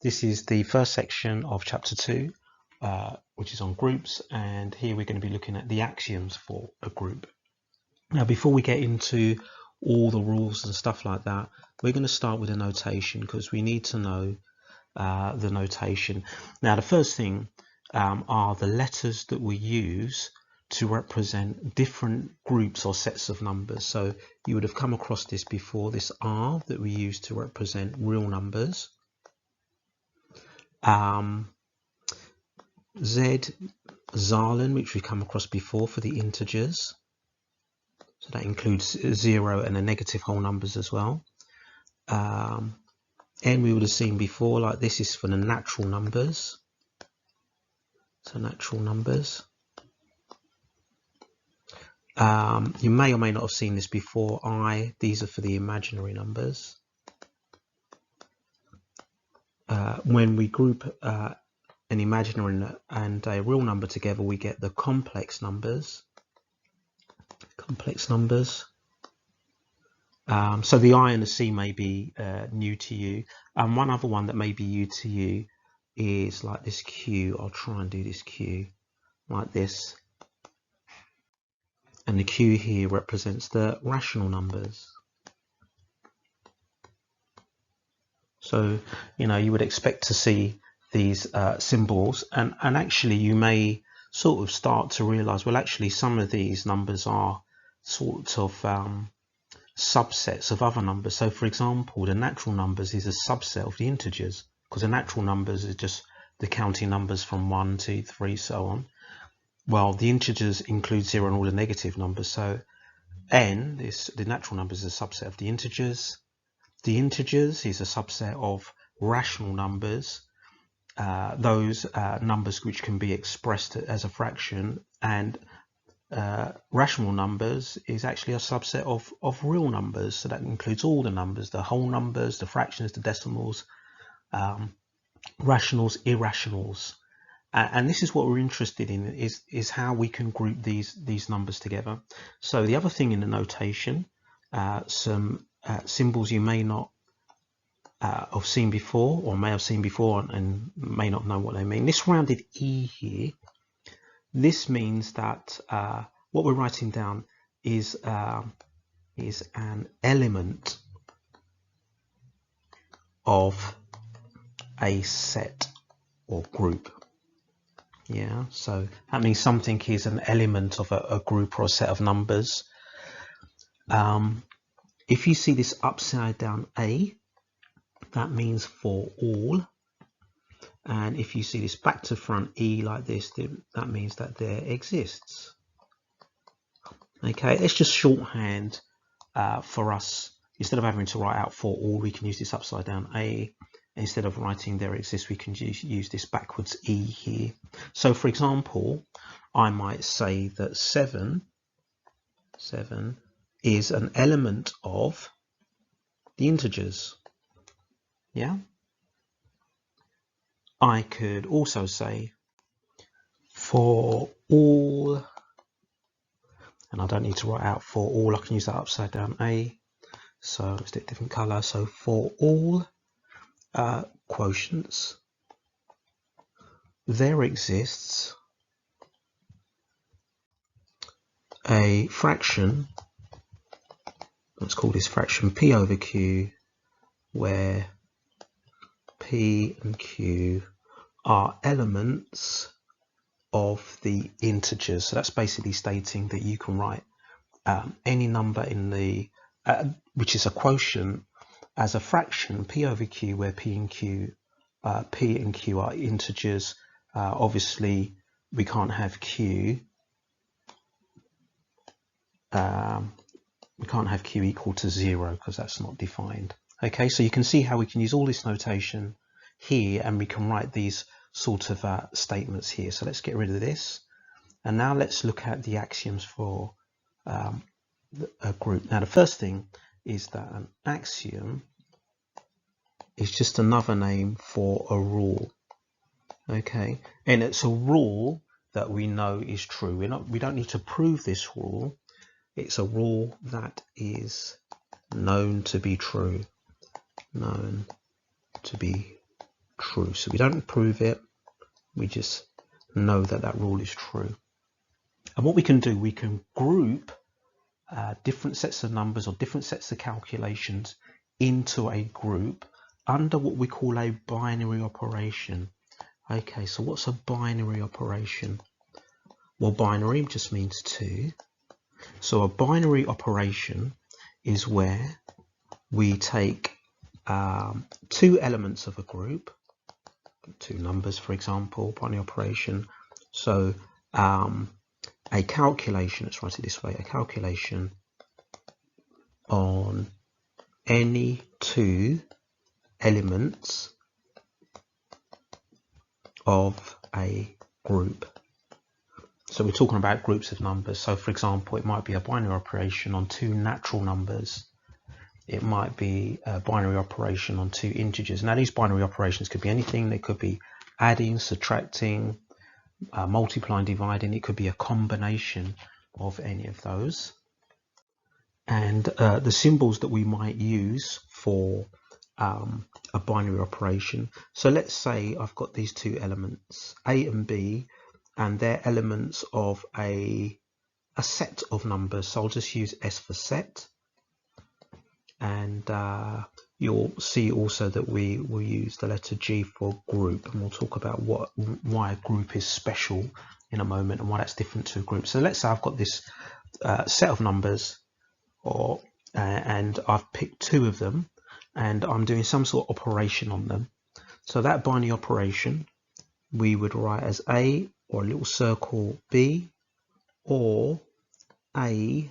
This is the first section of chapter 2, which is on groups, and here we're going to be looking at the axioms for a group. Now, before we get into all the rules and stuff like that, we're going to start with a notation because we need to know the notation. Now, the first thing are the letters that we use to represent different groups or sets of numbers. So you would have come across this before, this R that we use to represent real numbers. Z, Zahlen, which we've come across before for the integers. So that includes 0 and the negative whole numbers as well. N we would have seen before, like this is for the natural numbers. So natural numbers. You may or may not have seen this before. I, these are for the imaginary numbers. When we group an imaginary and a real number together, we get the complex numbers. Complex numbers. So the I and the C may be new to you. And one other one that may be new to you is like this Q. I'll try and do this Q like this. And the Q here represents the rational numbers. So, you know, you would expect to see these symbols, and actually you may sort of start to realize, well, actually some of these numbers are sort of subsets of other numbers. So for example, the natural numbers is a subset of the integers, because the natural numbers is just the counting numbers from 1, 2, 3, so on. Well, the integers include 0 and all the negative numbers. So N, the natural numbers, is a subset of the integers. The integers is a subset of rational numbers, those numbers which can be expressed as a fraction, and rational numbers is actually a subset of real numbers. So that includes all the numbers, the whole numbers, the fractions, the decimals, rationals, irrationals. And this is what we're interested in, is how we can group these numbers together. So the other thing in the notation, some symbols you may not have seen before, or may have seen before and may not know what they mean. This rounded E here, this means that what we're writing down is an element of a set or group. Yeah, so that means something is an element of a group or a set of numbers. If you see this upside down A, that means for all. And if you see this back to front E like this, that means that there exists. Okay, it's just shorthand for us. Instead of having to write out for all, we can use this upside down A. Instead of writing there exists, we can use this backwards E here. So for example, I might say that 7 is an element of the integers. Yeah. I could also say for all, and I don't need to write out for all, I can use that upside down A. So let's do a different color. So for all quotients, there exists a fraction, let's call this fraction P over Q, where P and Q are elements of the integers. So that's basically stating that you can write any number in the which is a quotient as a fraction P over Q, where P and Q are integers. Obviously we can't have Q equal to 0 because that's not defined. Okay, so you can see how we can use all this notation here, and we can write these sort of statements here. So let's get rid of this, and now let's look at the axioms for a group. Now the first thing is that an axiom is just another name for a rule. Okay, and it's a rule that we know is true. We don't need to prove this rule. It's a rule that is known to be true. Known to be true. So we don't prove it, we just know that that rule is true. And what we can do, we can group different sets of numbers or different sets of calculations into a group under what we call a binary operation. Okay, so what's a binary operation? Well, binary just means 2. So a binary operation is where we take 2 elements of a group, 2 numbers, for example, binary operation. So a calculation, let's write it this way, a calculation on any 2 elements of a group. So we're talking about groups of numbers. So for example, it might be a binary operation on 2 natural numbers. It might be a binary operation on 2 integers. Now these binary operations could be anything. They could be adding, subtracting, multiplying, dividing. It could be a combination of any of those. And the symbols that we might use for a binary operation. So let's say I've got these 2 elements, A and B, and they're elements of a set of numbers. So I'll just use S for set. And you'll see also that we will use the letter G for group, and we'll talk about why a group is special in a moment and why that's different to a group. So let's say I've got this set of numbers, and I've picked 2 of them, and I'm doing some sort of operation on them. So that binary operation we would write as A, or a little circle B, or A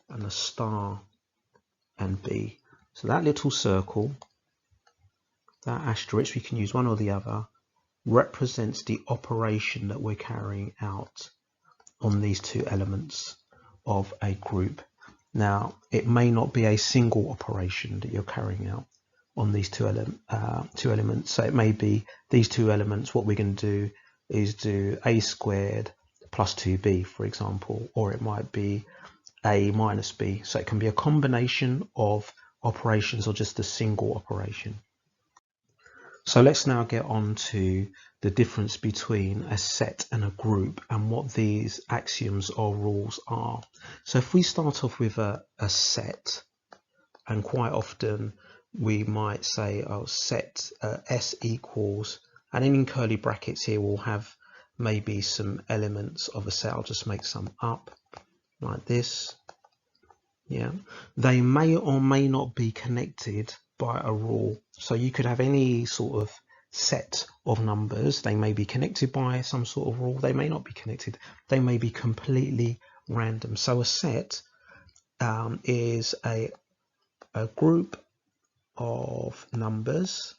and a star and B. So that little circle, that asterisk, we can use one or the other, represents the operation that we're carrying out on these 2 elements of a group. Now, it may not be a single operation that you're carrying out on these 2 elements. So it may be these 2 elements, what we're going to do is do A squared plus 2B, for example, or it might be A minus B. So it can be a combination of operations or just a single operation. So let's now get on to the difference between a set and a group and what these axioms or rules are. So if we start off with a set, and quite often we might say, oh, set S equals, and then in curly brackets here we'll have maybe some elements of a set. I'll just make some up like this. Yeah, they may or may not be connected by a rule. So you could have any sort of set of numbers. They may be connected by some sort of rule. They may not be connected. They may be completely random. So a set is a group of numbers.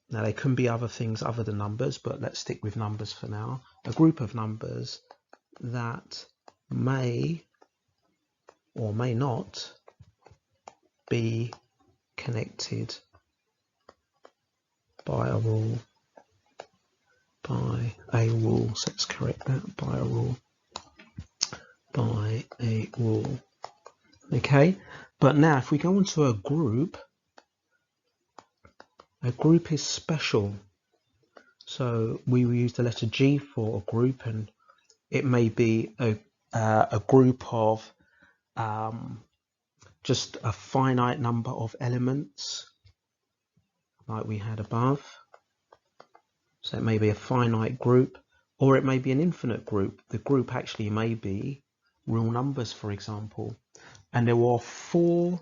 Now they can be other things other than numbers, but let's stick with numbers for now. A group of numbers that may or may not be connected by a rule. So let's correct that, by a rule. Okay, but now if we go into a group is special. So we will use the letter G for a group, and it may be a group of just a finite number of elements like we had above. So it may be a finite group, or it may be an infinite group. The group actually may be real numbers, for example. And there are 4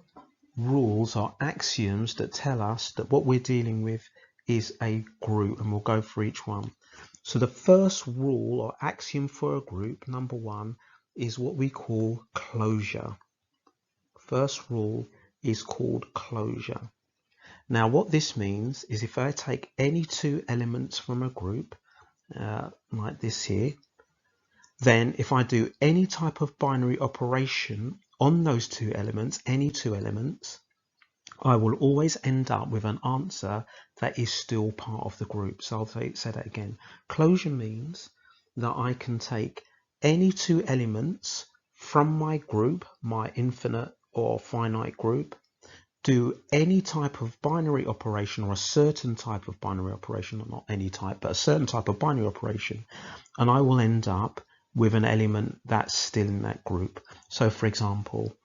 rules or axioms that tell us that what we're dealing with is a group, and we'll go for each one. So the first rule or axiom for a group, number 1, is what we call closure. First rule is called closure. Now what this means is if I take any 2 elements from a group, like this here, then if I do any type of binary operation on those 2 elements, any 2 elements, I will always end up with an answer that is still part of the group. So I'll say that again. Closure means that I can take any 2 elements from my group, my infinite or finite group, do any type of binary operation, or a certain type of binary operation, or not any type, but a certain type of binary operation, and I will end up with an element that's still in that group. So for example,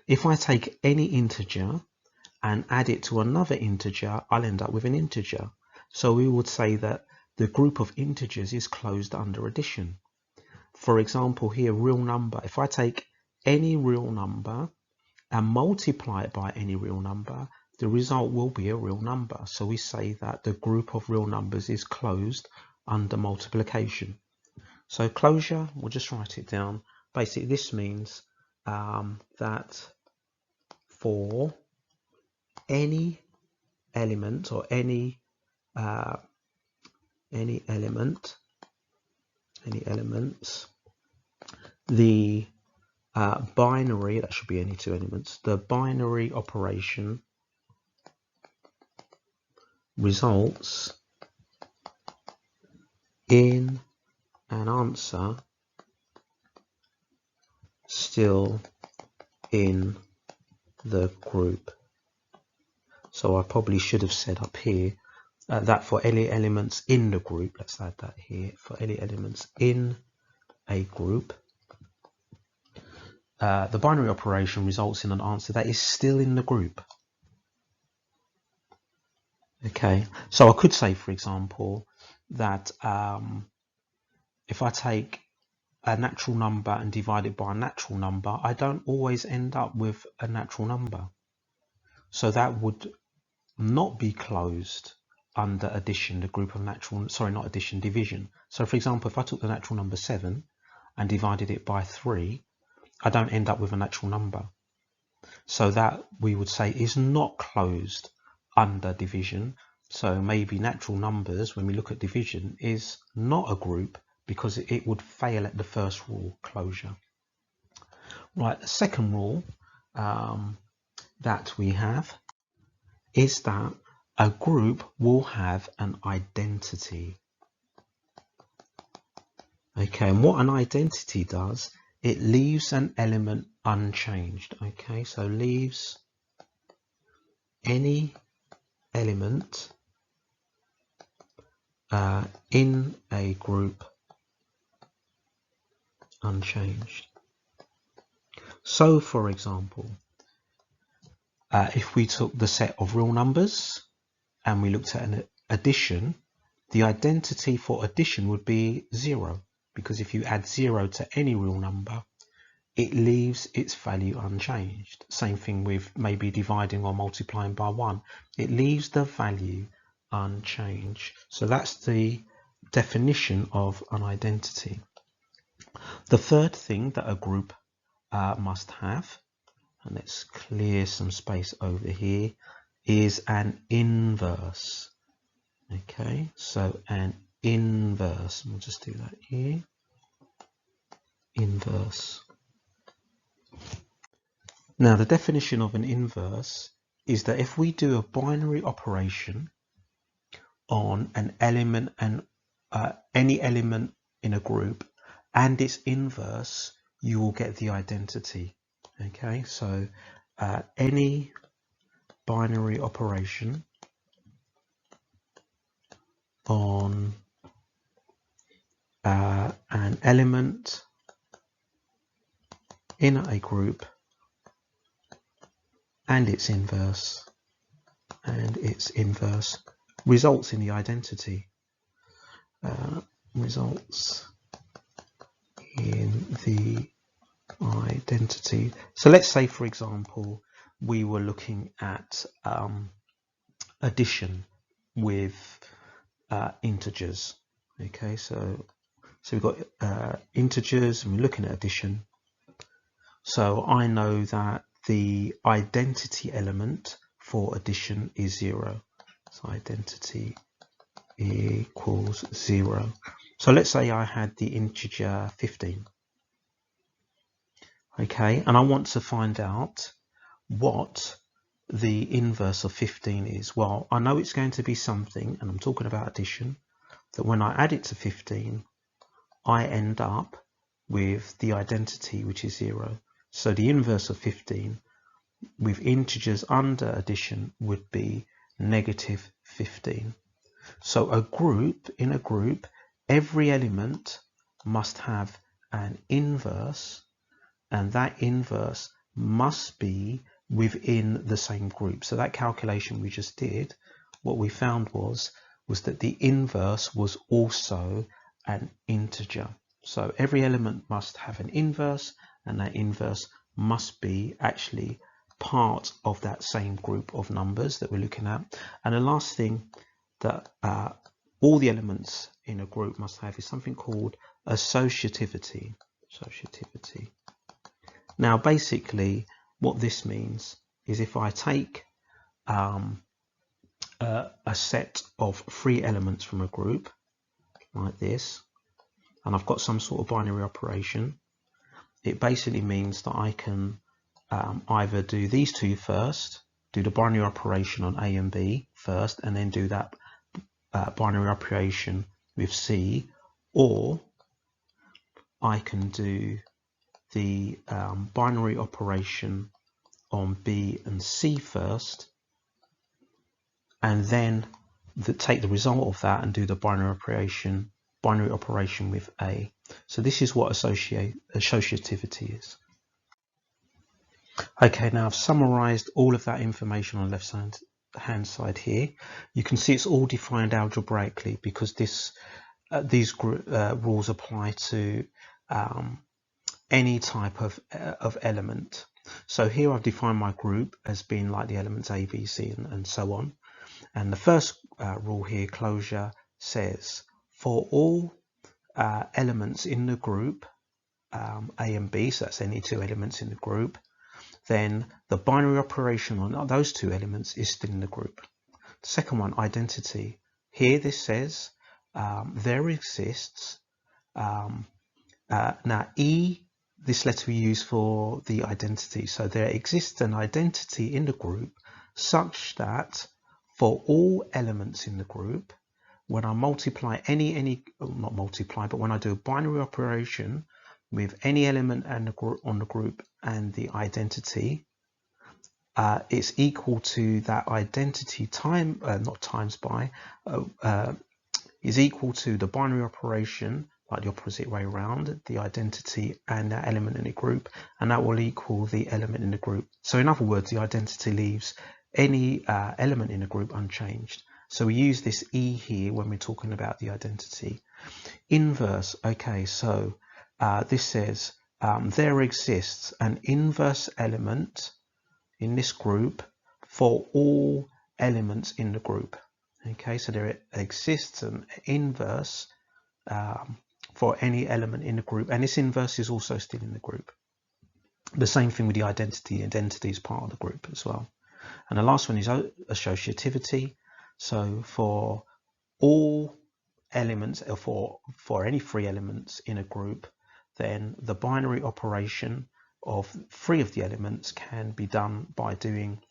if I take any integer and add it to another integer, I'll end up with an integer. So we would say that the group of integers is closed under addition. For example here, real number. If I take any real number and multiply it by any real number, the result will be a real number. So we say that the group of real numbers is closed under multiplication. So closure, we'll just write it down. Basically, this means that for any element, or any elements, the binary, that should be any two elements, the binary operation results in an answer still in the group. So I probably should have said up here that for any elements in the group, let's add that here, for any elements in a group, the binary operation results in an answer that is still in the group. Okay, so I could say, for example, that if I take a natural number and divide it by a natural number, I don't always end up with a natural number. So that would not be closed under addition, the group of natural, sorry, not addition, division. So for example, if I took the natural number 7 and divided it by 3, I don't end up with a natural number. So that we would say is not closed under division. So maybe natural numbers, when we look at division, is not a group because it would fail at the first rule, closure. Right, the second rule that we have is that a group will have an identity. Okay, and what an identity does, it leaves an element unchanged. Okay, so leaves any element in a group unchanged. So for example, if we took the set of real numbers and we looked at an addition, the identity for addition would be 0, because if you add 0 to any real number, it leaves its value unchanged. Same thing with maybe dividing or multiplying by 1. It leaves the value unchanged. So that's the definition of an identity. The third thing that a group must have, and let's clear some space over here, is an inverse. Okay, so an inverse, we'll just do that here, inverse. Now the definition of an inverse is that if we do a binary operation on an element and any element in a group and its inverse, you will get the identity. Okay, so any binary operation on an element in a group and its inverse results in the identity. Results in the identity. So let's say, for example, we were looking at addition with integers. Okay, so we've got integers and we're looking at addition. So I know that the identity element for addition is 0. So identity equals 0. So let's say I had the integer 15. Okay, and I want to find out what the inverse of 15 is. Well, I know it's going to be something, and I'm talking about addition, that when I add it to 15, I end up with the identity, which is 0. So the inverse of 15 with integers under addition would be negative 15. So in a group, every element must have an inverse, and that inverse must be within the same group. So that calculation we just did, what we found was that the inverse was also an integer. So every element must have an inverse, and that inverse must be actually part of that same group of numbers that we're looking at. And the last thing that all the elements in a group must have is something called associativity. Now basically what this means is if I take a set of 3 elements from a group like this, and I've got some sort of binary operation, it basically means that I can either do these two first, do the binary operation on A and B first, and then do that binary operation with C, or I can do the binary operation on B and C first, and then take the result of that and do the binary operation with A. So this is what associativity is. Okay, now I've summarized all of that information on the left hand side here. You can see it's all defined algebraically because these rules apply to any type of element. So here I've defined my group as being like the elements A, B, C, and so on. And the first rule here, closure, says for all elements in the group A and B, so that's any 2 elements in the group, then the binary operation on those 2 elements is still in the group. The second one, identity. Here this says there exists, now E, this letter we use for the identity. So there exists an identity in the group such that for all elements in the group, when I multiply not multiply, but when I do a binary operation with any element and on the group and the identity, it's equal to that identity is equal to the binary operation, like the opposite way around, the identity and that element in the group, and that will equal the element in the group. So in other words, the identity leaves any element in the group unchanged. So we use this E here when we're talking about the identity. Inverse, okay, so this says there exists an inverse element in this group for all elements in the group. Okay, so there exists an inverse for any element in the group, and this inverse is also still in the group. The same thing with the identity. The identity is part of the group as well. And the last one is associativity. So for all elements, or for any 3 elements in a group, then the binary operation of 3 of the elements can be done by doing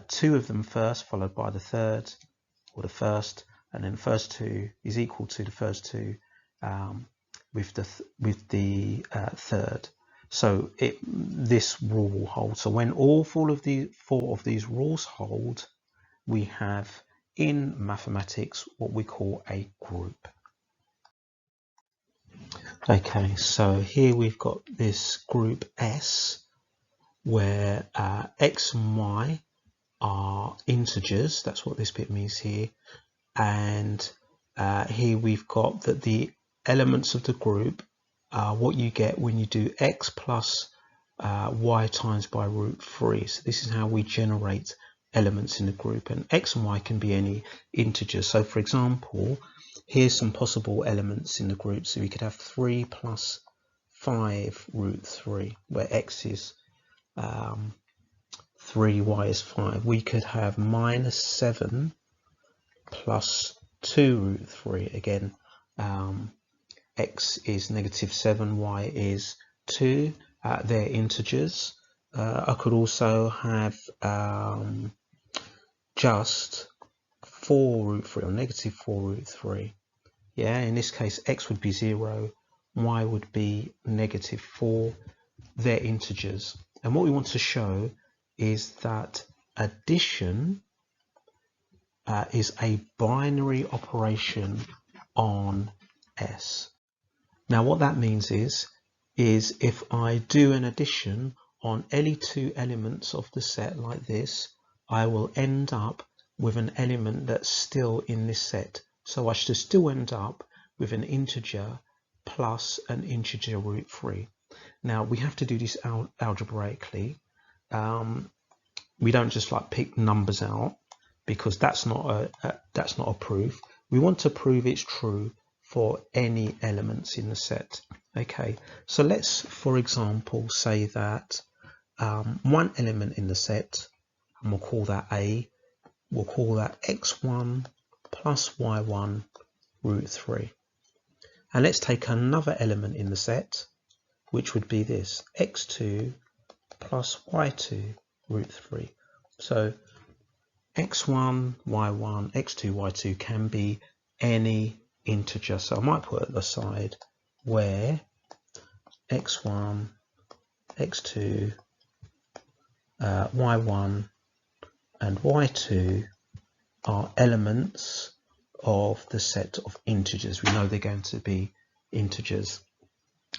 2 of them first, followed by the third or the first, and then the first 2 is equal to the first 2 with the third. So this rule will hold. So when all 4 of these rules hold, we have in mathematics what we call a group. Okay, so here we've got this group S where X and Y are integers. That's what this bit means here. And here we've got that the elements of the group are what you get when you do X plus Y times by root 3. So this is how we generate elements in the group, and X and Y can be any integer. So for example, here's some possible elements in the group. So we could have 3 plus 5 root 3, where X is 3, Y is 5. We could have minus 7 plus 2 root 3. Again, X is negative 7, Y is 2. They're integers. I could also have just 4 root 3 or negative 4 root 3. Yeah, in this case, X would be 0, Y would be negative 4. They're integers. And what we want to show is that addition is a binary operation on S. Now what that means is if I do an addition on any two elements of the set like this, I will end up with an element that's still in this set. So I should still end up with an integer plus an integer root 3. Now we have to do this algebraically. We don't just like pick numbers out, because that's not a proof. We want to prove it's true for any elements in the set. Okay, so let's, for example, say that one element in the set, and we'll call that A, we'll call that x1 plus y1 root 3. And let's take another element in the set, which would be this, x2 plus y2 root 3. So x1, y1, x2, y2 can be any integer. So I might put at the side where x1, x2, y1 and y2 are elements of the set of integers. We know they're going to be integers.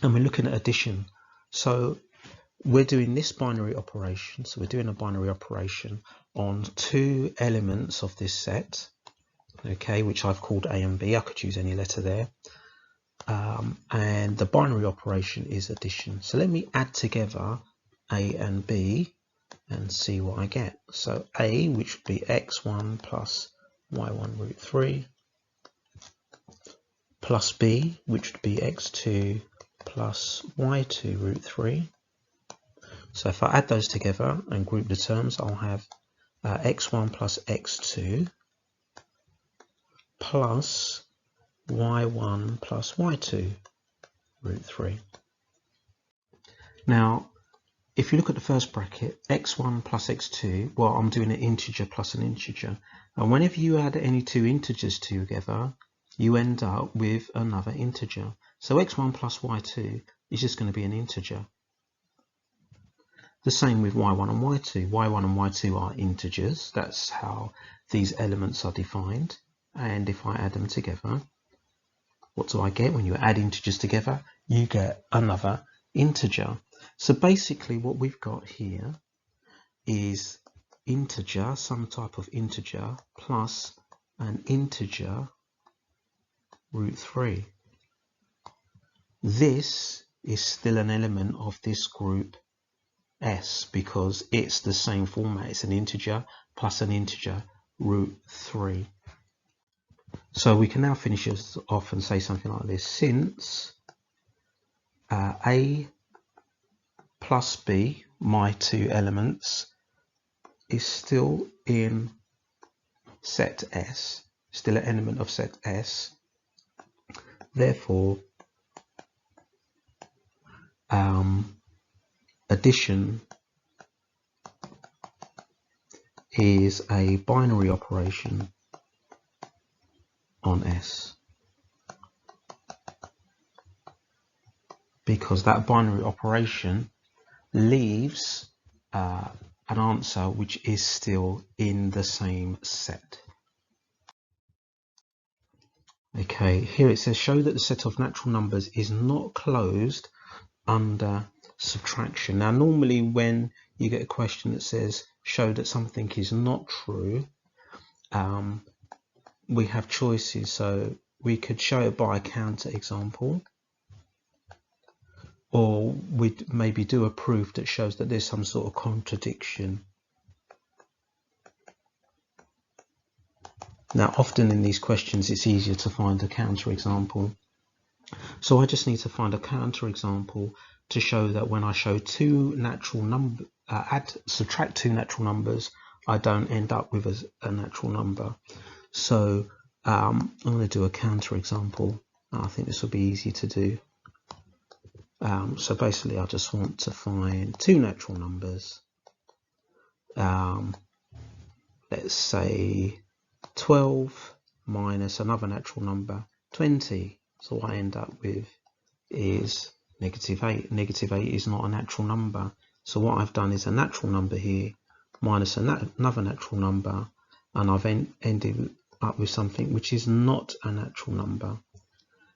And we're looking at addition. So we're doing this binary operation. So we're doing a binary operation on two elements of this set, okay, which I've called A and B. I could use any letter there. And the binary operation is addition. So let me add together A and B and see what I get. So A, which would be x1 plus y1 root 3, plus B, which would be x2 plus y2 root 3. So if I add those together and group the terms, I'll have x1 plus x2 plus y1 plus y2 root 3. Now, if you look at the first bracket, x1 plus x2, well, I'm doing an integer plus an integer. And whenever you add any two integers together, you end up with another integer. So x1 plus y2 is just going to be an integer. The same with y1 and y2. y1 and y2 are integers. That's how these elements are defined. And if I add them together, what do I get? When you add integers together, you get another integer. So basically what we've got here is integer, some type of integer, plus an integer root 3. This is still an element of this group S because it's the same format. It's an integer plus an integer root 3. So we can now finish this off and say something like this. Since A plus B, my two elements, is still in set S, still an element of set S, therefore addition is a binary operation on S, because that binary operation leaves an answer which is still in the same set. Okay, here it says show that the set of natural numbers is not closed under subtraction. Now normally when you get a question that says show that something is not true, we have choices. So we could show it by a counter example, or we'd maybe do a proof that shows that there's some sort of contradiction. Now often in these questions it's easier to find a counter example. So I just need to find a counter example to show that when I show two natural numbers, subtract two natural numbers, I don't end up with a natural number. So I'm going to do a counter example. I think this will be easy to do. So basically I just want to find two natural numbers. Let's say 12 minus another natural number, 20. So what I end up with is -8. -8 is not a natural number. So what I've done is a natural number here minus another natural number, and I've ended up with something which is not a natural number.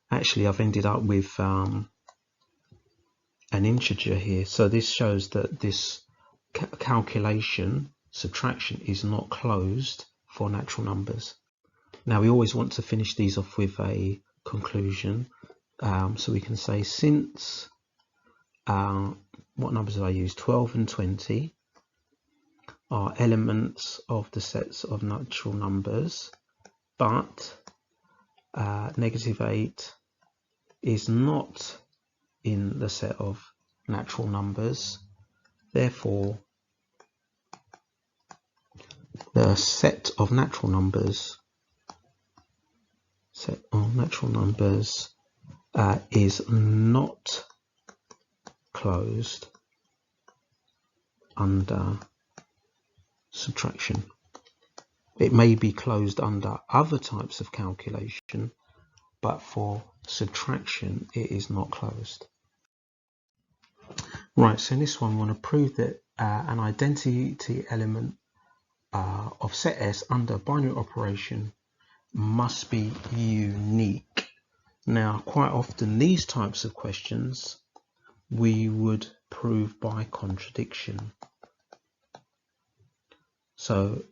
Actually, I've ended up with an integer here. So this shows that this calculation, subtraction, is not closed for natural numbers. Now we always want to finish these off with a conclusion. So we can say, since, what numbers did I use? 12 and 20 are elements of the sets of natural numbers, but -8 is not in the set of natural numbers. Therefore, the set of natural numbers is not closed under subtraction. It may be closed under other types of calculation, but for subtraction it is not closed. Right, so in this one we want to prove that an identity element of set S under binary operation must be unique. Now, quite often these types of questions we would prove by contradiction. So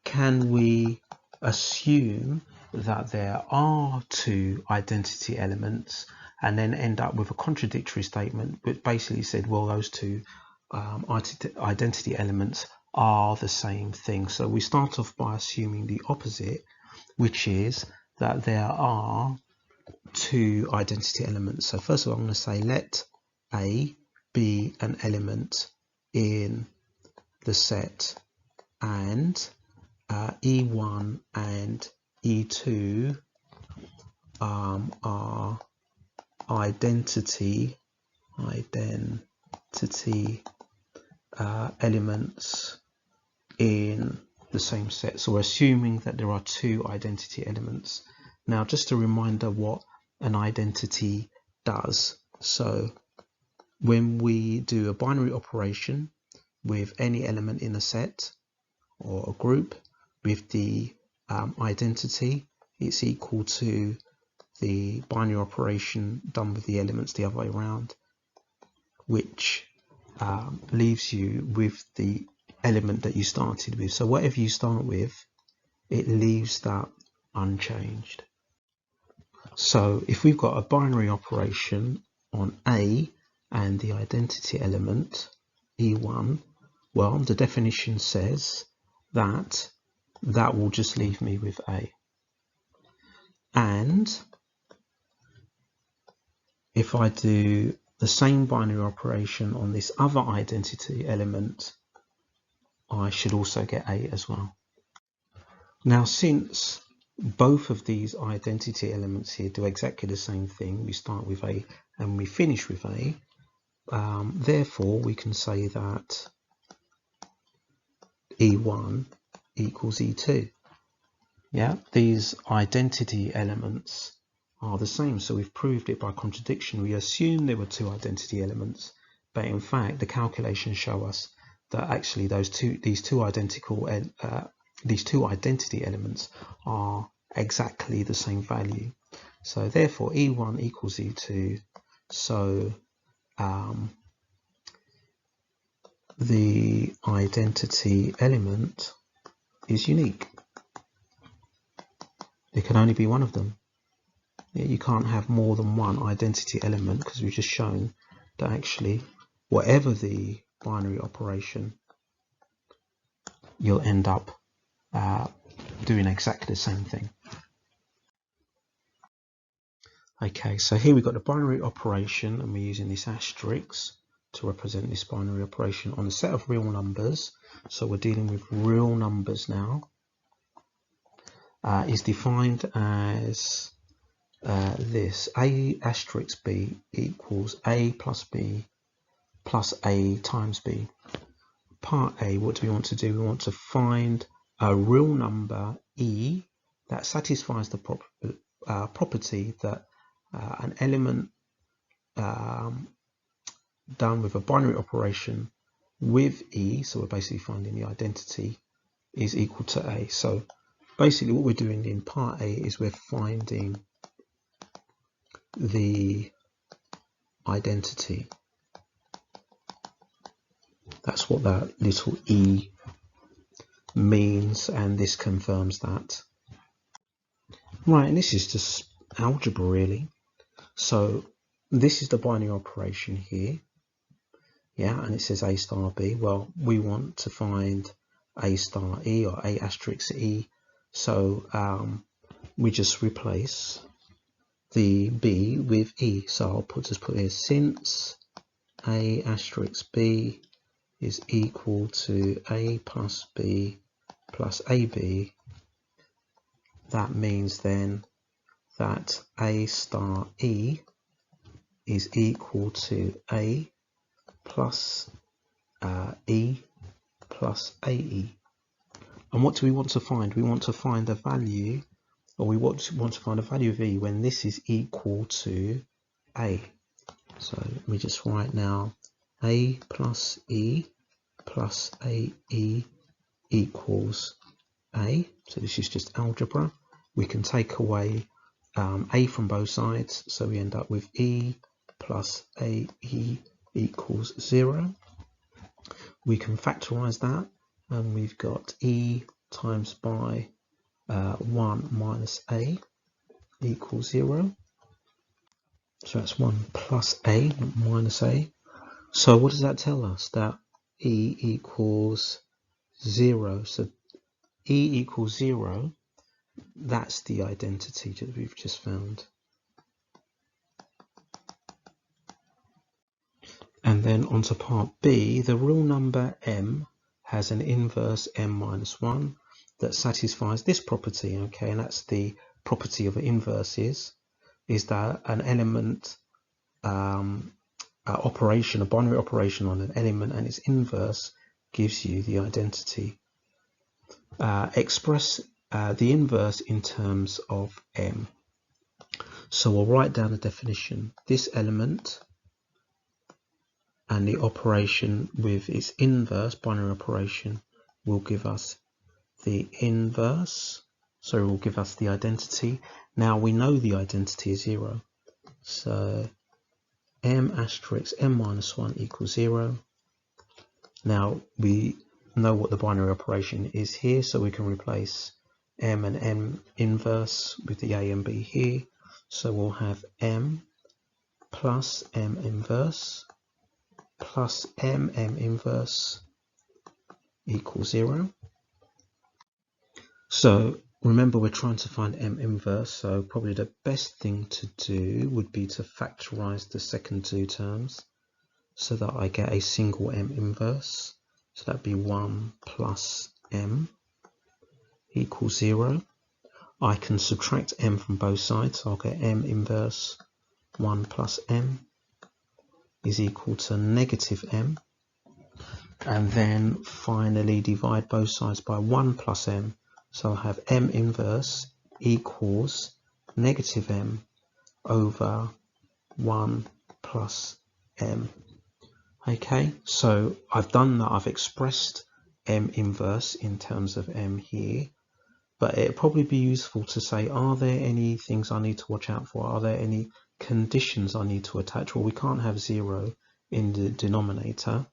can we assume that there are two identity elements and then end up with a contradictory statement which basically said, well, those two identity elements are the same thing? So we start off by assuming the opposite, which is that there are two identity elements. So first of all, I'm going to say let A be an element in the set, and E1 and E2 are identity elements in the same set. So we're assuming that there are two identity elements. Now, just a reminder what an identity does. So when we do a binary operation with any element in a set or a group with the identity, it's equal to the binary operation done with the elements the other way around, which leaves you with the element that you started with. So whatever you start with, it leaves that unchanged. So if we've got a binary operation on A and the identity element E1, well, the definition says that that will just leave me with A. And if I do the same binary operation on this other identity element, I should also get A as well. Now, since both of these identity elements here do exactly the same thing, we start with A and we finish with A, therefore we can say that E1 equals E2. Yeah, these identity elements are the same, so we've proved it by contradiction. We assumed there were two identity elements, but in fact the calculations show us that actually these two identity elements are exactly the same value. So therefore E1 equals E2. So the identity element is unique. There can only be one of them. You can't have more than one identity element, because we've just shown that actually whatever the binary operation, you'll end up doing exactly the same thing. Okay, so here we've got the binary operation, and we're using this asterisk to represent this binary operation on a set of real numbers. So we're dealing with real numbers now. Is defined as this: A asterisk B equals A plus B plus A times B. Part A, what do we want to do? We want to find a real number E that satisfies the property that an element done with a binary operation with E, so we're basically finding the identity, is equal to A. So basically what we're doing in part A is we're finding the identity. That's what that little E means, and this confirms that. Right, and this is just algebra really. So this is the binary operation here. Yeah, and it says A star B. Well, we want to find A star E or A asterisk E. So we just replace the B with E. So I'll just put here, since A asterisk B is equal to A plus B plus AB, that means then that A star E is equal to A plus E plus AE. And what do we want to find? We want to find the value, or we want to find a value of E when this is equal to A. So let me just write now, A plus E plus AE equals A. So this is just algebra. We can take away A from both sides, so we end up with E plus AE equals 0. We can factorize that, and we've got E times by 1 minus A equals 0. So that's 1 plus A minus A. So what does that tell us? That E equals 0. So E equals 0, that's the identity that we've just found. And then onto part B, the real number M has an inverse M minus 1 that satisfies this property, okay, and that's the property of inverses, is that an element operation, a binary operation on an element and its inverse gives you the identity. Express the inverse in terms of M. So we'll write down a definition. This element and the operation with its inverse, binary operation, will give us the inverse, so it will give us the identity. Now we know the identity is 0, so M asterisk M minus 1 equals 0. Now we know what the binary operation is here, so we can replace M and M inverse with the A and B here. So we'll have M plus M inverse plus M inverse equals 0. So remember, we're trying to find M inverse, so probably the best thing to do would be to factorize the second two terms so that I get a single M inverse. So that'd be 1 plus M equals 0. I can subtract M from both sides, so I'll get M inverse 1 plus M is equal to negative M. And then finally divide both sides by 1 plus M. So I'll have M inverse equals negative M over 1 plus M. Okay, so I've done that. I've expressed M inverse in terms of M here, but it'd probably be useful to say, are there any things I need to watch out for? Are there any conditions I need to attach? Well, we can't have 0 in the denominator,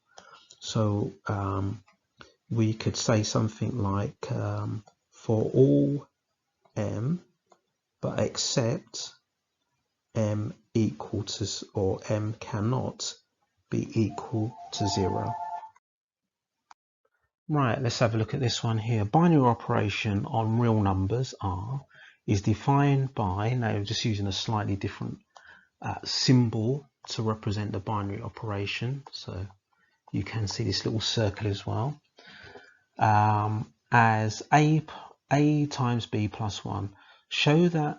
so we could say something like for all M but except M equal to, or M cannot be equal to 0. Right, let's have a look at this one here. Binary operation on real numbers R is defined by, now just using a slightly different symbol to represent the binary operation, so you can see this little circle as well, as A times B plus 1. Show that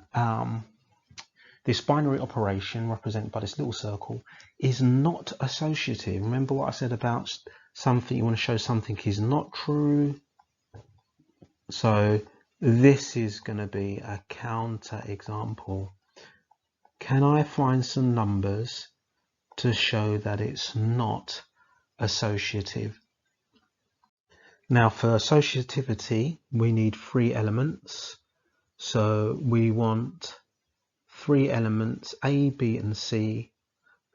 this binary operation represented by this little circle is not associative. Remember what I said about something, you want to show something is not true. So this is going to be a counter example. Can I find some numbers to show that it's not associative. Now for associativity, we need 3 elements. So we want 3 elements, A, B, and C,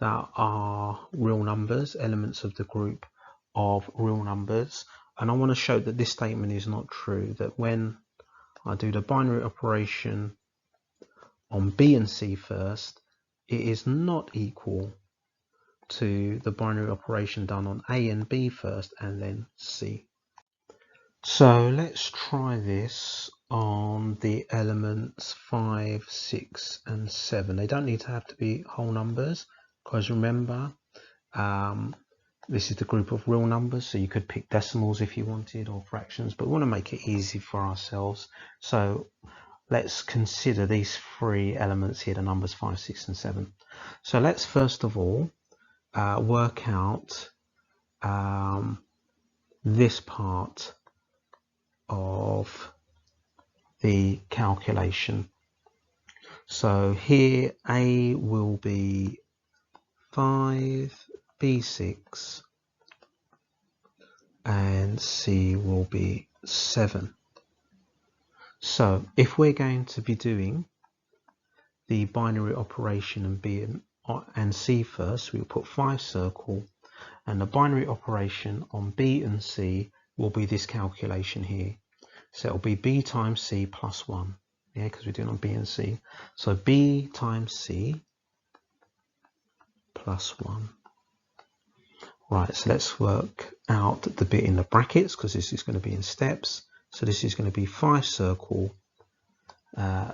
that are real numbers, elements of the group of real numbers. And I want to show that this statement is not true, that when I do the binary operation on B and C first, it is not equal to the binary operation done on A and B first and then C. So let's try this on the elements 5, 6, and 7. They don't need to have to be whole numbers, because remember, this is the group of real numbers, so you could pick decimals if you wanted, or fractions, but we want to make it easy for ourselves. So let's consider these 3 elements here, the numbers 5, 6, and 7. So let's first of all work out this part of the calculation. So here A will be 5, B 6, and C will be 7. So if we're going to be doing the binary operation on B and C first, we'll put 5 circle, and the binary operation on B and C will be this calculation here. So it'll be B times C plus 1, yeah, because we're doing on B and C. So B times C plus 1. Right, so let's work out the bit in the brackets, because this is going to be in steps. So this is going to be 5 circle,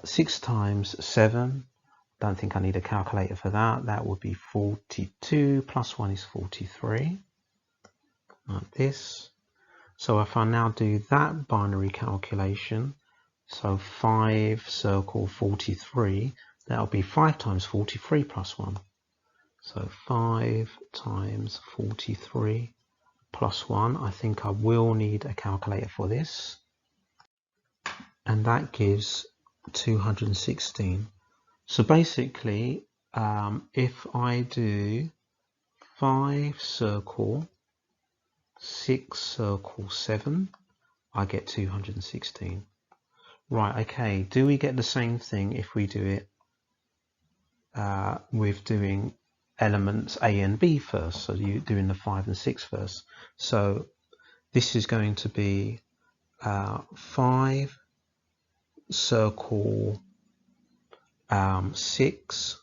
6 times 7. Don't think I need a calculator for that. That would be 42 plus 1 is 43, like this. So if I now do that binary calculation, so 5 circle 43, that'll be 5 times 43 plus 1. So 5 times 43 plus 1. I think I will need a calculator for this. And that gives 216. So basically, if I do 5 circle 6 circle 7, I get 216. Right, okay, do we get the same thing if we do it with doing elements A and B first? So you're doing the 5 and 6 first. So this is going to be 5 circle 6,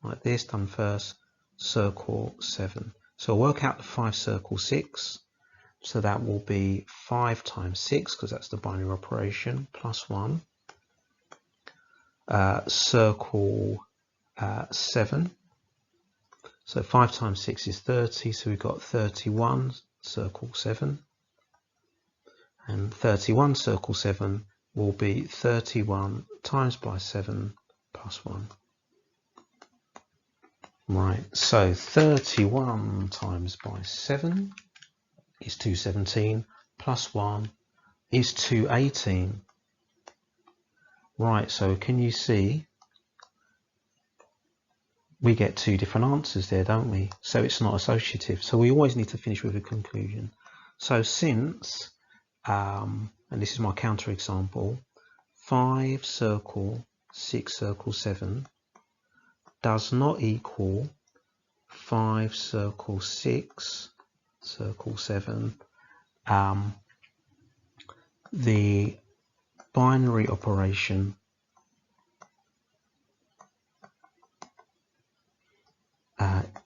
like this, done first, circle 7. So work out the 5 circle 6. So that will be 5 times 6, because that's the binary operation, plus 1. Circle 7. So 5 times 6 is 30. So we've got 31 circle 7. And 31 circle 7 will be 31 times by 7 plus 1. Right, so 31 times by 7 is 217, plus 1 is 218. Right, so can you see we get 2 different answers there, don't we? So it's not associative. So we always need to finish with a conclusion. So since, and this is my counter example, 5 circle 6 circle 7 does not equal 5 circle 6 circle 7, the binary operation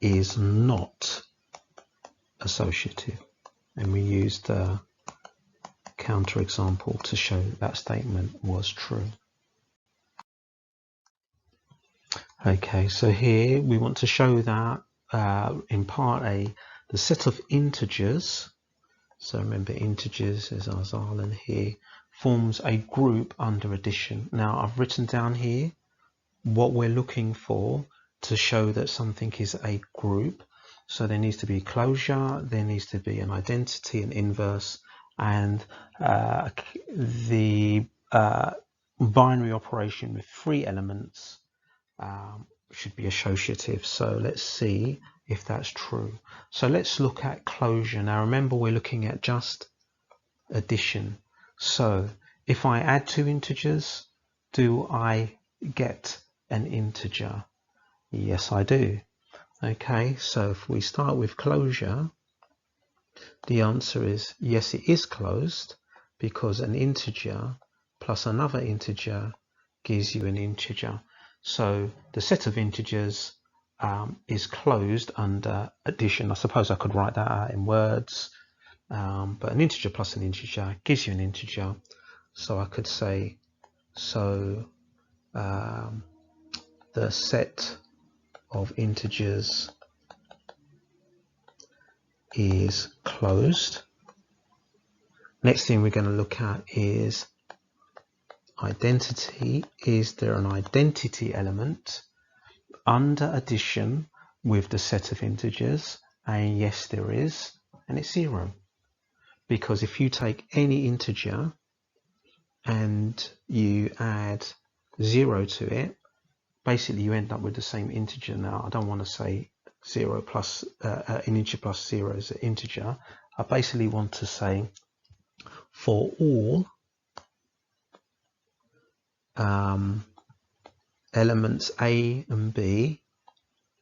is not associative, and we used a counter example to show that statement was true. Okay, so here we want to show that in part A, the set of integers, so remember integers is our Zahlen here, forms a group under addition. Now I've written down here what we're looking for to show that something is a group. So there needs to be closure, there needs to be an identity, an inverse, and the binary operation with 3 elements should be associative. So let's see if that's true. So let's look at closure. Now remember, we're looking at just addition. So if I add two integers, do I get an integer? Yes, I do. Okay, so if we start with closure, the answer is yes, it is closed, because an integer plus another integer gives you an integer. So the set of integers is closed under addition. I suppose I could write that out in words, but an integer plus an integer gives you an integer. So I could say, so the set of integers is closed. Next thing we're going to look at is identity. Is there an identity element under addition with the set of integers? And yes, there is, and it's 0. Because if you take any integer and you add 0 to it, basically you end up with the same integer. Now I don't want to say 0 plus an integer plus 0 is an integer. I basically want to say for all elements A and B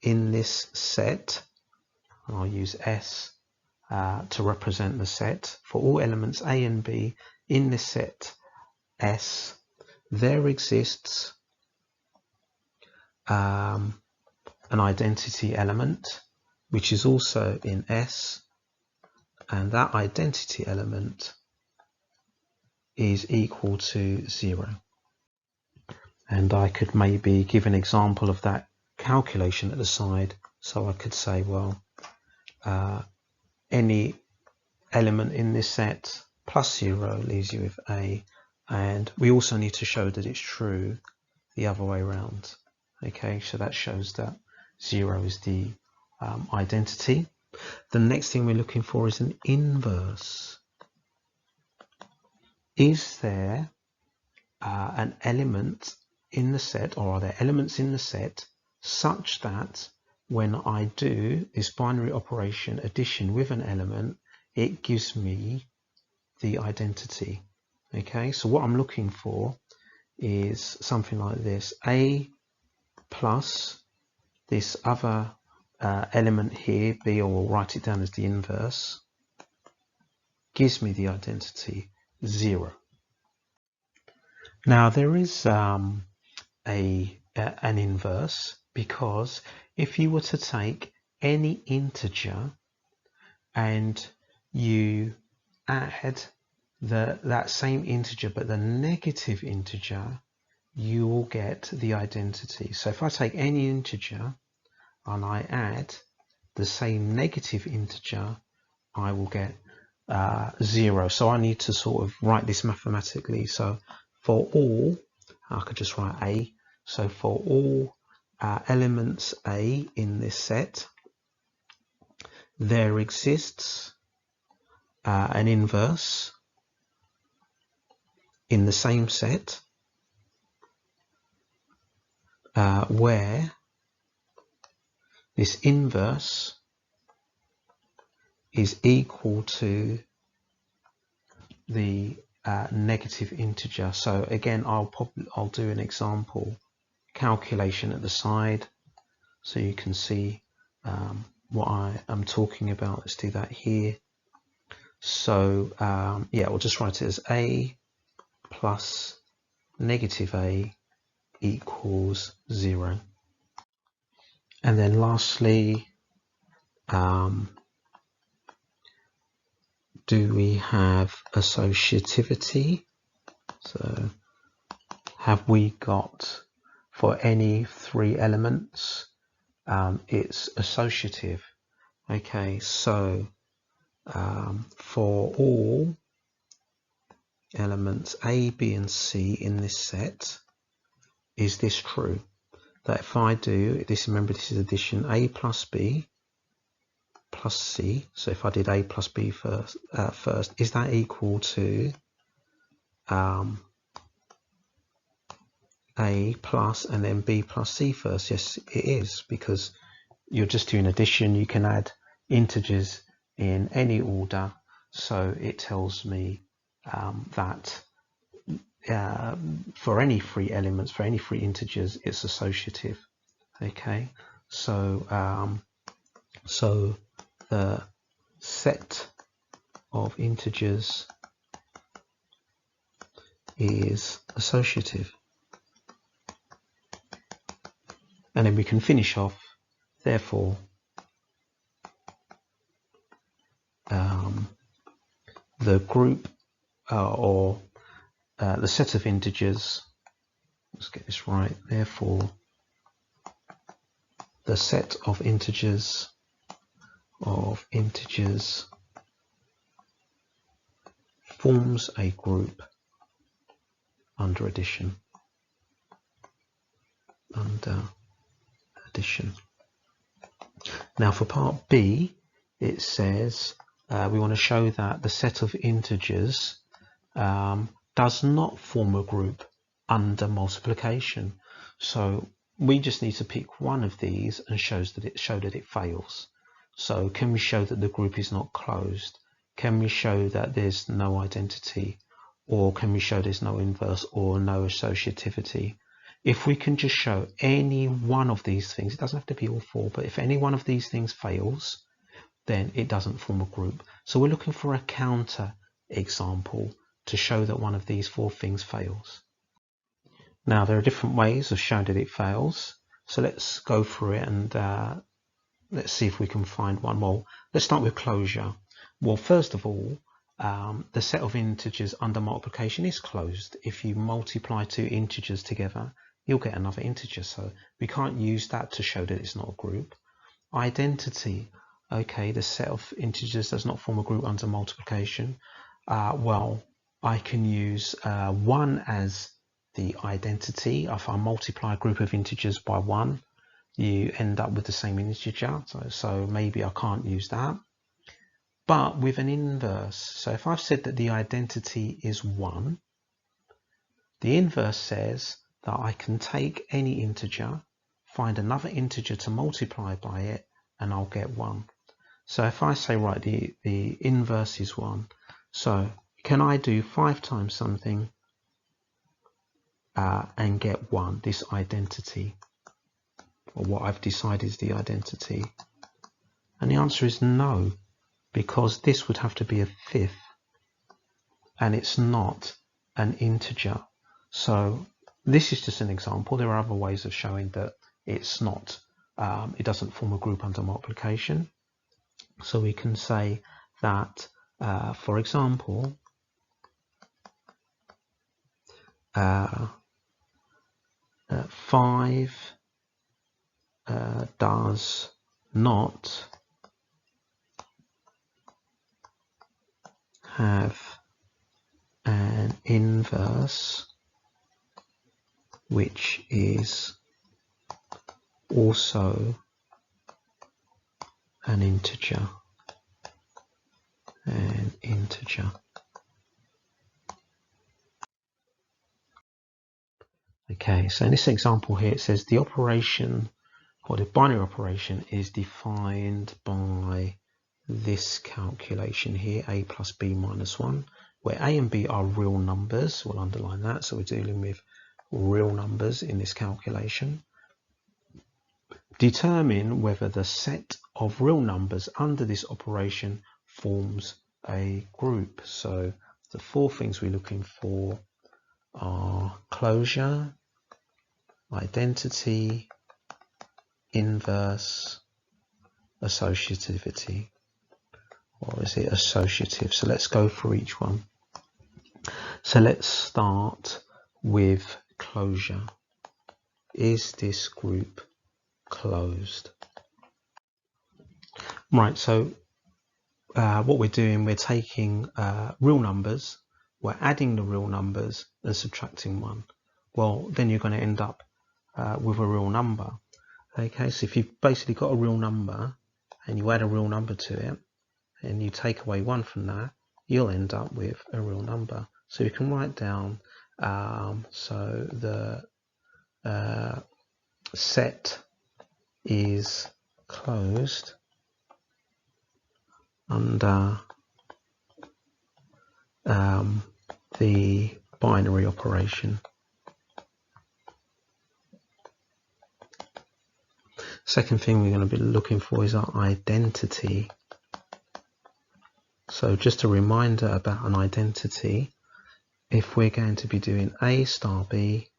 in this set, I'll use S to represent the set. For all elements A and B in this set S, there exists an identity element which is also in S, and that identity element is equal to 0. And I could maybe give an example of that calculation at the side. So I could say, well, any element in this set plus 0 leaves you with A, and we also need to show that it's true the other way around. Okay, so that shows that 0 is the identity. The next thing we're looking for is an inverse. Is there an element in the set, or are there elements in the set such that when I do this binary operation addition with an element, it gives me the identity? Okay, so what I'm looking for is something like this: A plus this other element here, B, or we'll write it down as the inverse, gives me the identity 0. Now there is an inverse, because if you were to take any integer and you add that same integer but the negative integer, you will get the identity. So if I take any integer and I add the same negative integer, I will get 0. So I need to sort of write this mathematically. So for all, I could just write A. So for all elements A in this set, there exists an inverse in the same set where this inverse is equal to the negative integer. So again, I'll do an example calculation at the side so you can see what I am talking about. Let's do that here. So yeah, we'll just write it as A plus negative A equals 0. And then lastly, do we have associativity? So have we got, for any 3 elements, it's associative. Okay, so for all elements A, B and C in this set, is this true? That if I do this, remember this is addition, A plus B plus C, so if I did A plus B first, is that equal to A plus and then B plus C first? Yes, it is, because you're just doing addition. You can add integers in any order. So it tells me that for any three elements, for any three integers, it's associative. Okay, so so the set of integers is associative. And then we can finish off, therefore, the group or the set of integers, let's get this right, therefore the set of integers forms a group under addition. Now for part B, it says we want to show that the set of integers does not form a group under multiplication. So we just need to pick one of these and show that it fails. So can we show that the group is not closed? Can we show that there's no identity? Or can we show there's no inverse or no associativity? If we can just show any one of these things, it doesn't have to be all four, but if any one of these things fails, then it doesn't form a group. So we're looking for a counter example to show that one of these four things fails. Now there are different ways of showing that it fails. So let's go through it and let's see if we can find one. Well, let's start with closure. Well, first of all, the set of integers under multiplication is closed. If you multiply two integers together, you'll get another integer. So we can't use that to show that it's not a group. Identity. Okay, the set of integers does not form a group under multiplication. Well, I can use 1 as the identity. If I multiply a group of integers by 1, you end up with the same integer. So maybe I can't use that. But with an inverse, so if I've said that the identity is 1, the inverse says that I can take any integer, find another integer to multiply by it, and I'll get 1. So if I say, right, the inverse is 1, so can I do 5 times something and get 1, this identity, or what I've decided is the identity? And the answer is no, because this would have to be a fifth, and it's not an integer. So this is just an example. There are other ways of showing that it's not, it doesn't form a group under multiplication. So we can say that, for example, 5 does not have an inverse which is also an integer. Okay, so in this example here, it says the operation, or the binary operation, is defined by this calculation here, a plus b minus 1, where a and b are real numbers. We'll underline that. So we're dealing with real numbers in this calculation. Determine whether the set of real numbers under this operation forms a group. So the 4 things we're looking for are closure, identity, inverse, associativity. Or is it associative? So let's go through each one. So let's start with closure. Is this group closed? Right, so what we're doing, we're taking real numbers, we're adding the real numbers and subtracting 1. Well, then you're going to end up with a real number. Okay, so if you've basically got a real number and you add a real number to it, and you take away 1 from that, you'll end up with a real number. So you can write down, so the set is closed under the binary operation. Second thing we're going to be looking for is our identity. So just a reminder about an identity. If we're going to be doing A star B,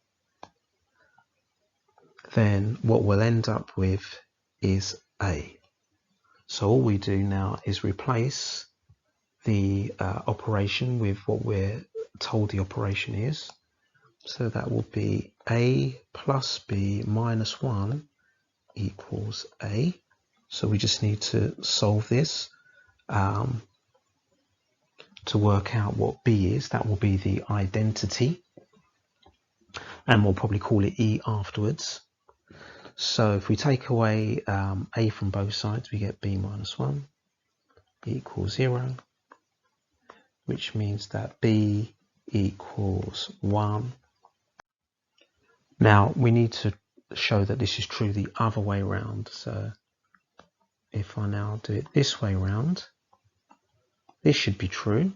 then what we'll end up with is A. So all we do now is replace the operation with what we're told the operation is. So that will be A plus B minus 1 equals A. So we just need to solve this to work out what B is. That will be the identity, and we'll probably call it E afterwards. So if we take away A from both sides, we get B minus 1 equals 0, which means that B equals 1. Now we need to show that this is true the other way around. So if I now do it this way around, this should be true.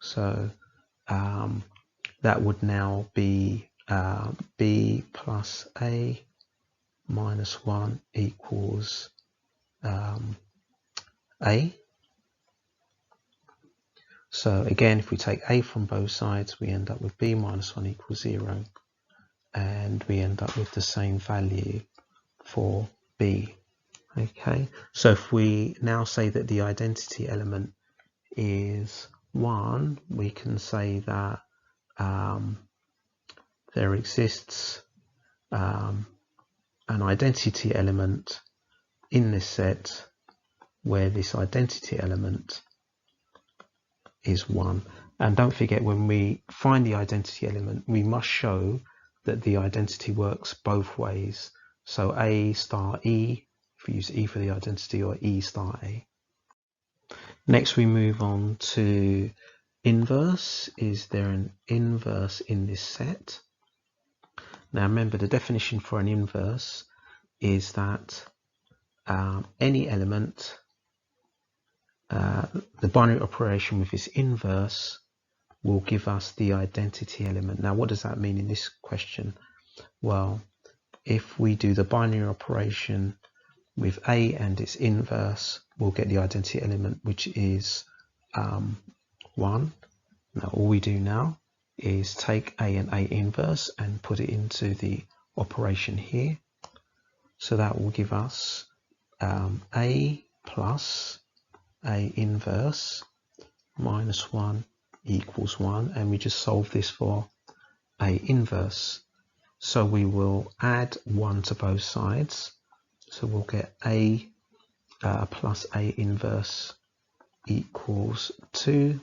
So that would now be B plus A minus 1 equals A. So again, if we take A from both sides, we end up with B minus 1 equals 0. And we end up with the same value for B. Okay, so if we now say that the identity element is 1, we can say that there exists an identity element in this set where this identity element is 1. And don't forget, when we find the identity element, we must show that the identity works both ways. So A star E, if we use E for the identity, or E star A. Next we move on to inverse. Is there an inverse in this set? Now remember, the definition for an inverse is that any element, the binary operation with its inverse will give us the identity element. Now what does that mean in this question? Well, if we do the binary operation with A and its inverse, we'll get the identity element, which is 1. Now all we do now is take A and A inverse and put it into the operation here. So that will give us A plus A inverse minus 1 equals 1, and we just solve this for A inverse. So we will add 1 to both sides. So we'll get A plus A inverse equals 2,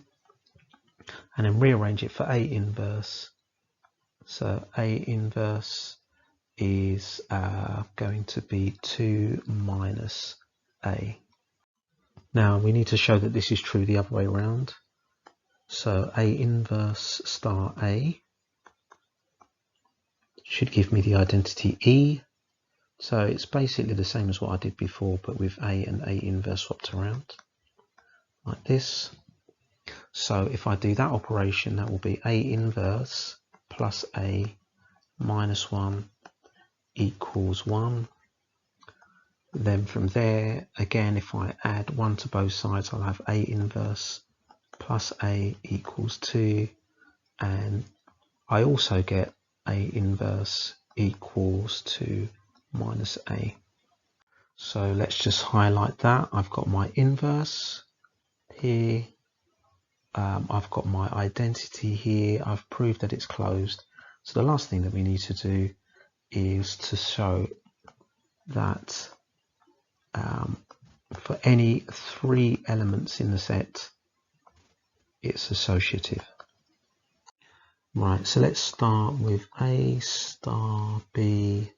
and then rearrange it for A inverse. So A inverse is going to be 2 minus A. Now we need to show that this is true the other way around. So A inverse star A should give me the identity E. So it's basically the same as what I did before, but with A and A inverse swapped around, like this. So if I do that operation, that will be A inverse plus A minus 1 equals 1. Then from there, again, if I add 1 to both sides, I'll have A inverse plus A equals 2. And I also get A inverse equals 2 minus A. So let's just highlight that. I've got my inverse here. I've got my identity here. I've proved that it's closed. So the last thing that we need to do is to show that for any 3 elements in the set, it's associative. Right, so let's start with A star B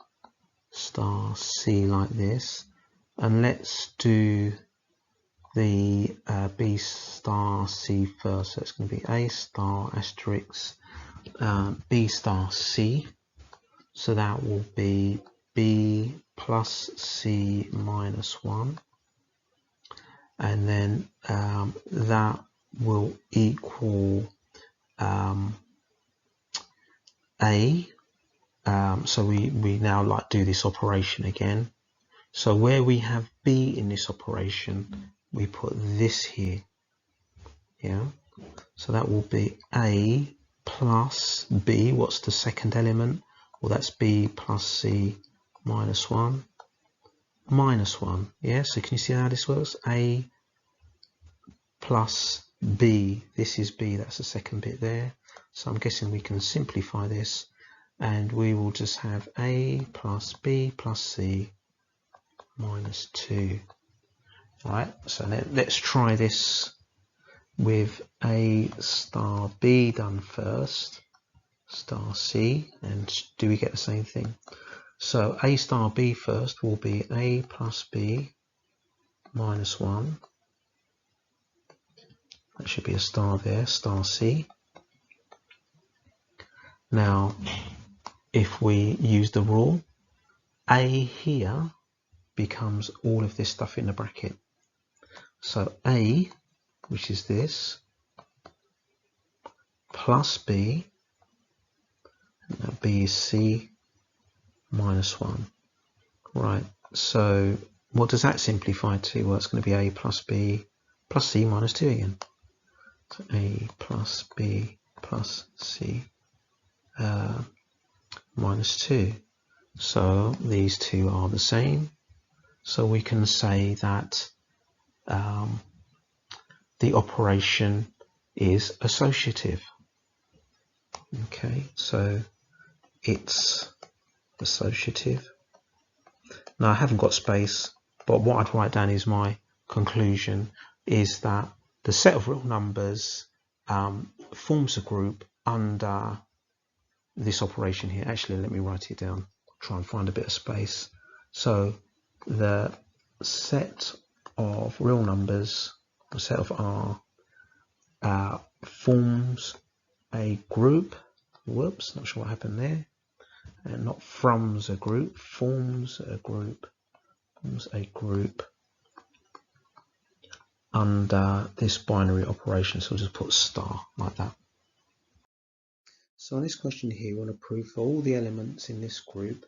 star C like this, and let's do the B star C first. So it's going to be A star asterisk B star C. So that will be B plus C minus 1. And then that will equal A. So we now like do this operation again. So where we have B in this operation, we put this here. Yeah. So that will be A plus B. What's the second element? Well, that's B plus C minus 1. Minus 1. Yeah. So can you see how this works? A plus B. This is B. That's the second bit there. So I'm guessing we can simplify this, and we will just have A plus B plus C minus 2. Right, so let's try this with A star B done first, star C, and do we get the same thing? So A star B first will be A plus B minus 1. That should be a star there, star C. Now, if we use the rule, A here becomes all of this stuff in the bracket. So A, which is this, plus B, and B is C minus 1. Right, so what does that simplify to? Well, it's going to be A plus B plus C minus 2 again. So A plus B plus C minus 2. So these two are the same. So we can say that the operation is associative. Okay, so it's associative. Now I haven't got space, but what I'd write down is my conclusion is that the set of real numbers forms a group under this operation here. Actually, let me write it down, try and find a bit of space. So the set of real numbers, the set of R, forms a group. Whoops, not sure what happened there. And not forms a group, forms a group under this binary operation. So we'll just put star like that. So on this question here, we want to prove for all the elements in this group,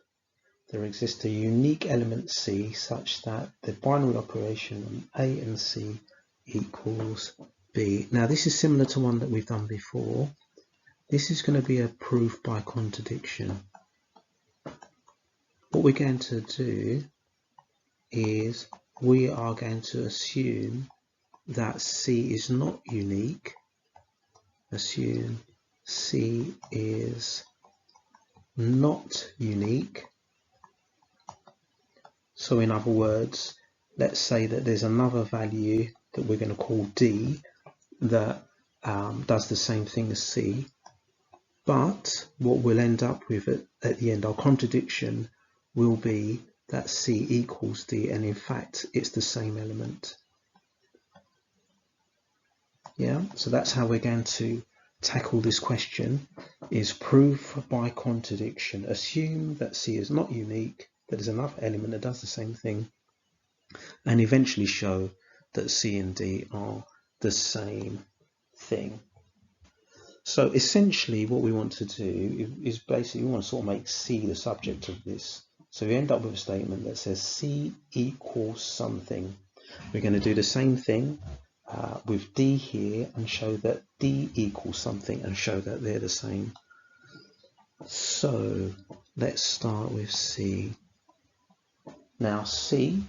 there exists a unique element C such that the binary operation on A and C equals B. Now this is similar to one that we've done before. This is going to be a proof by contradiction. What we're going to do is we are going to assume that C is not unique. Assume C is not unique. So in other words, let's say that there's another value that we're going to call D that does the same thing as C, but what we'll end up with at the end, our contradiction will be that C equals D, and in fact it's the same element. Yeah, so that's how we're going to tackle this question, is proof by contradiction. Assume that C is not unique, that there's another element that does the same thing, and eventually show that C and D are the same thing. So essentially what we want to do is basically we want to sort of make C the subject of this. So we end up with a statement that says C equals something. We're going to do the same thing with D here and show that D equals something and show that they're the same. So let's start with C. Now C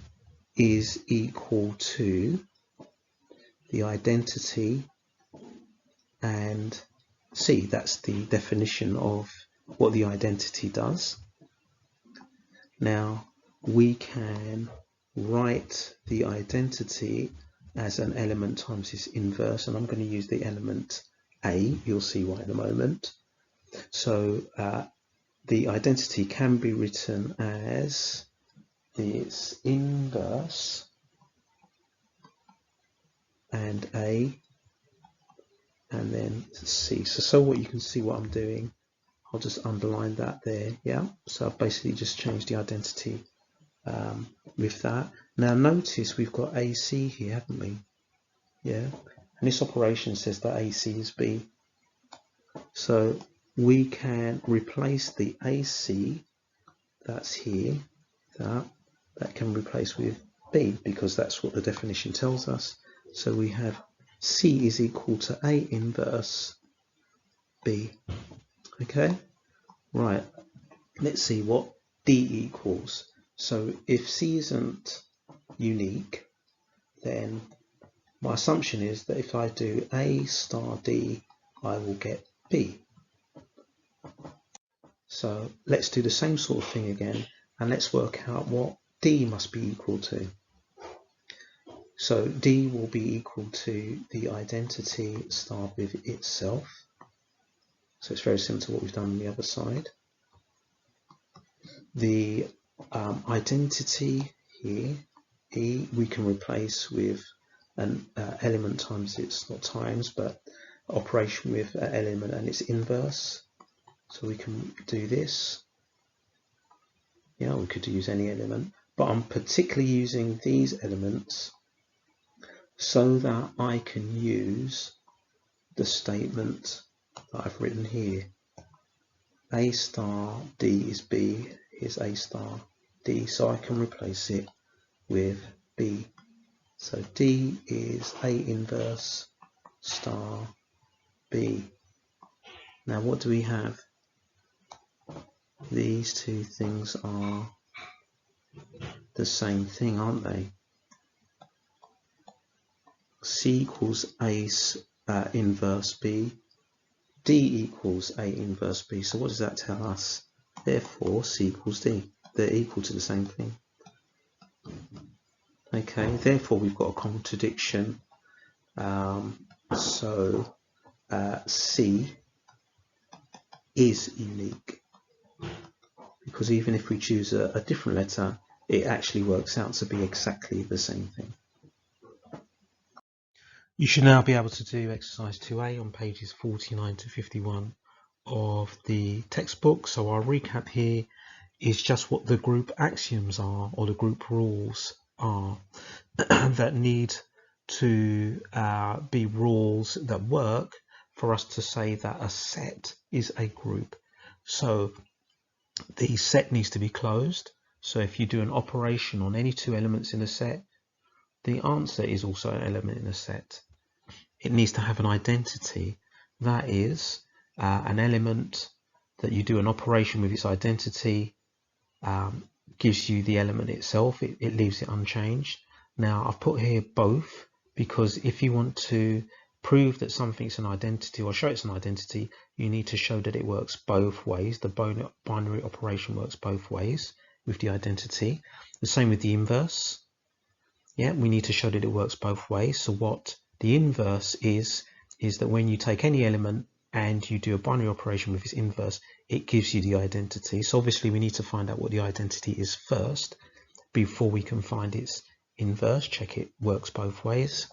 is equal to the identity and C. That's the definition of what the identity does. Now we can write the identity as an element times its inverse, and I'm going to use the element A. You'll see why in a moment. So the identity can be written as its inverse and A and then C. So what you can see what I'm doing, I'll just underline that there. Yeah, so I've basically just changed the identity with that. Now notice we've got AC here, haven't we? Yeah, and this operation says that AC is B. So we can replace the AC that's here, that can replace with B, because that's what the definition tells us. So we have C is equal to A inverse B. Okay, right, let's see what D equals. So if C isn't unique, then my assumption is that if I do A star D, I will get B. So let's do the same sort of thing again, and let's work out what D must be equal to. So D will be equal to the identity starred with itself. So it's very similar to what we've done on the other side. The identity here, E, we can replace with an element times its, not times, but operation with an element and its inverse. So we can do this. Yeah, we could use any element, but I'm particularly using these elements so that I can use the statement that I've written here. A star D is B, is A star D, so I can replace it with B. So D is A inverse star B. Now what do we have? These two things are the same thing, aren't they? C equals A inverse B. D equals A inverse B. So what does that tell us? Therefore, C equals D. They're equal to the same thing. Okay, therefore we've got a contradiction. C is unique, because even if we choose a different letter, it actually works out to be exactly the same thing. You should now be able to do exercise 2A on pages 49 to 51 of the textbook. So our recap here is just what the group axioms are, or the group rules are, that need to be rules that work for us to say that a set is a group. So the set needs to be closed. So if you do an operation on any two elements in a set, the answer is also an element in a set. It needs to have an identity. That is an element that you do an operation with its identity, gives you the element itself. It leaves it unchanged. Now I've put here both, because if you want to prove that something's an identity or show it's an identity, you need to show that it works both ways. The binary operation works both ways with the identity. The same with the inverse. Yeah, we need to show that it works both ways. So what the inverse is that when you take any element and you do a binary operation with its inverse, it gives you the identity. So obviously we need to find out what the identity is first before we can find its inverse. Check it works both ways.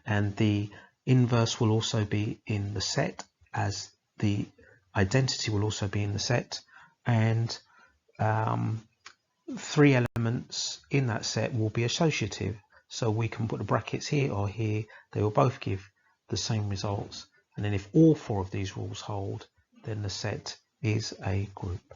And the inverse will also be in the set, as the identity will also be in the set. And three elements in that set will be associative. So we can put the brackets here or here. They will both give the same results. And then if all four of these rules hold, then the set is a group.